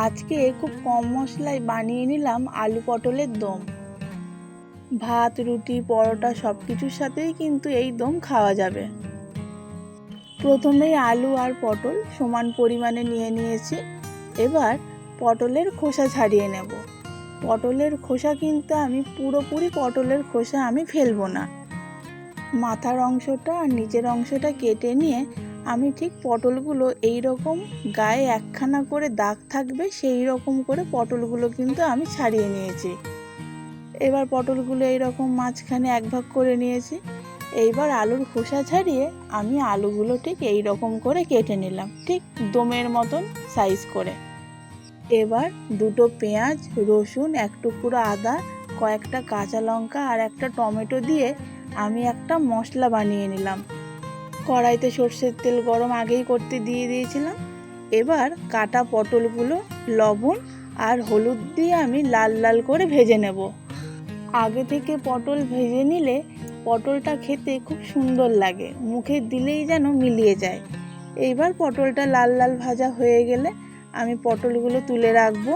আজকে খুব কম মশলায় বানিয়ে নিলাম আলু পটলের দম। ভাত, রুটি, পরোটা সব কিছুর সাথেই কিন্তু এই দম খাওয়া যাবে। প্রথমেই আলু আর পটল সমান পরিমাণে নিয়ে নিয়েছি। এবার পটলের খোসা ছাড়িয়ে নেব। পটলের খোসা কিন্তু আমি পুরোপুরি পটলের খোসা আমি ফেলবো না। মাথার অংশটা আর নিচের অংশটা কেটে নিয়ে আমি ঠিক পটলগুলো এই রকম গায়ে একখানা করে দাগ থাকবে সেই রকম করে পটলগুলো কিন্তু আমি ছাড়িয়ে নিয়েছি। এবার পটলগুলো এই রকম মাঝখানে এক ভাগ করে নিয়েছি। এইবার আলুর খোসা ছাড়িয়ে আমি আলুগুলো ঠিক এই রকম করে কেটে নিলাম, ঠিক দমের মতন সাইজ করে। এবার দুটো পেঁয়াজ, রসুন, এক টুকরো আদা, কয়েকটা কাঁচা লঙ্কা আর একটা টমেটো দিয়ে আমি একটা মশলা বানিয়ে নিলাম। কড়াইতে সর্ষের তেল গরম আগেই করতে দিয়ে দিয়েছিলাম। এবার কাটা পটলগুলো লবণ আর হলুদ দিয়ে আমি লাল লাল করে ভেজে নেব। আগে থেকে পটল ভেজে নিলে পটলটা খেতে খুব সুন্দর লাগে, মুখে দিলেই যেন মিলিয়ে যায়। এইবার পটলটা লাল লাল ভাজা হয়ে গেলে আমি পটলগুলো তুলে রাখবো।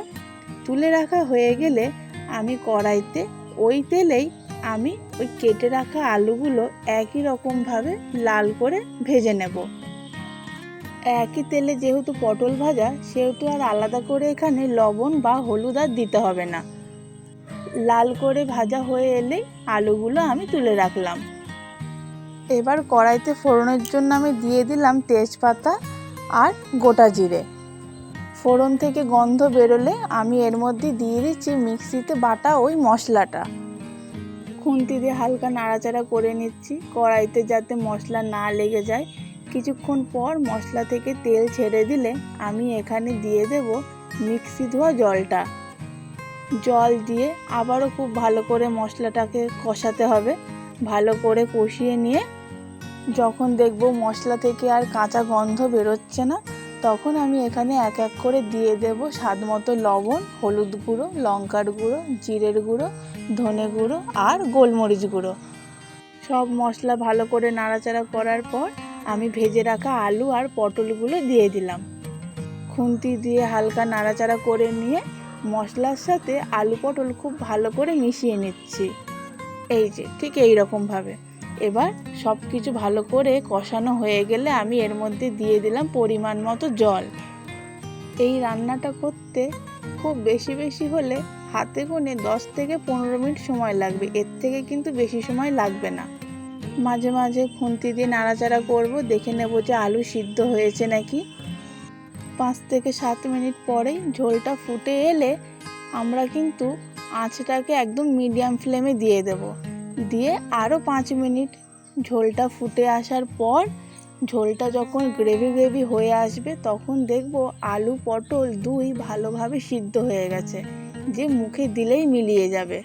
তুলে রাখা হয়ে গেলে আমি কড়াইতে ওই তেলেই আমি ওই কেটে রাখা আলুগুলো একই রকমভাবে লাল করে ভেজে নেব। একই তেলে যেহেতু পটল ভাজা, সেহেতু আর আলাদা করে এখানে লবণ বা হলুদ আর দিতে হবে না। লাল করে ভাজা হয়ে এলেই আলুগুলো আমি তুলে রাখলাম। এবার কড়াইতে ফোড়নের জন্য আমি দিয়ে দিলাম তেজপাতা আর গোটা জিরে। ফোড়ন থেকে গন্ধ বেরোলে আমি এর মধ্যে দিয়ে দিচ্ছি মিক্সিতে বাটা ওই মশলাটা। খুন্তি দিয়ে হালকা নাড়াচাড়া করে নিচ্ছি কড়াইতে যাতে মশলা না লেগে যায়। কিছুক্ষণ পর মশলা থেকে তেল ছেড়ে দিলে আমি এখানে দিয়ে দেব মিক্সি ধোয়া জলটা। জল দিয়ে আবারও খুব ভালো করে মশলাটাকে কষাতে হবে। ভালো করে কষিয়ে নিয়ে যখন দেখব মশলা থেকে আর কাঁচা গন্ধ বেরোচ্ছে না, তখন আমি এখানে এক এক করে দিয়ে দেব স্বাদ মতো লবণ, হলুদ গুঁড়ো, লঙ্কার গুঁড়ো, জিরের গুঁড়ো, ধনে গুঁড়ো আর গোলমরিচ গুঁড়ো। সব মশলা ভালো করে নাড়াচাড়া করার পর আমি ভেজে রাখা আলু আর পটলগুলো দিয়ে দিলাম। খুন্তি দিয়ে হালকা নাড়াচাড়া করে নিয়ে মশলার সাথে আলু পটল খুব ভালো করে মিশিয়ে নিচ্ছি। এই যে ঠিক এই রকমভাবে। এবার সব কিছু ভালো করে কষানো হয়ে গেলে আমি এর মধ্যে দিয়ে দিলাম পরিমাণ মতো জল। এই রান্নাটা করতে খুব বেশি হলে হাতে গুনে 10 থেকে 15 মিনিট সময় লাগবে, এর থেকে কিন্তু বেশি সময় লাগবে না। মাঝে মাঝে খুন্তি দিয়ে নাড়াচাড়া করব, দেখে নেব যে আলু সিদ্ধ হয়েছে নাকি। 5 থেকে 7 মিনিট পরেই ঝোলটা ফুটে এলে আমরা কিন্তু আঁচটাকে একদম মিডিয়াম ফ্লেমে দিয়ে দেব। দিয়ে আরও 5 মিনিট ঝোলটা ফুটে আসার পর ঝোলটা যখন গ্রেভি হয়ে আসবে তখন দেখব আলু পটল দুই ভালোভাবে সিদ্ধ হয়ে গেছে, যে মুখে দিলেই মিলিয়ে যাবে।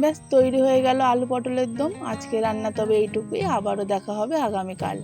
ব্যাস তৈরি হয়ে গেল আলু পটলের দম। আজকে রান্না তবে এইটুকুই, আবারও দেখা হবে আগামীকাল।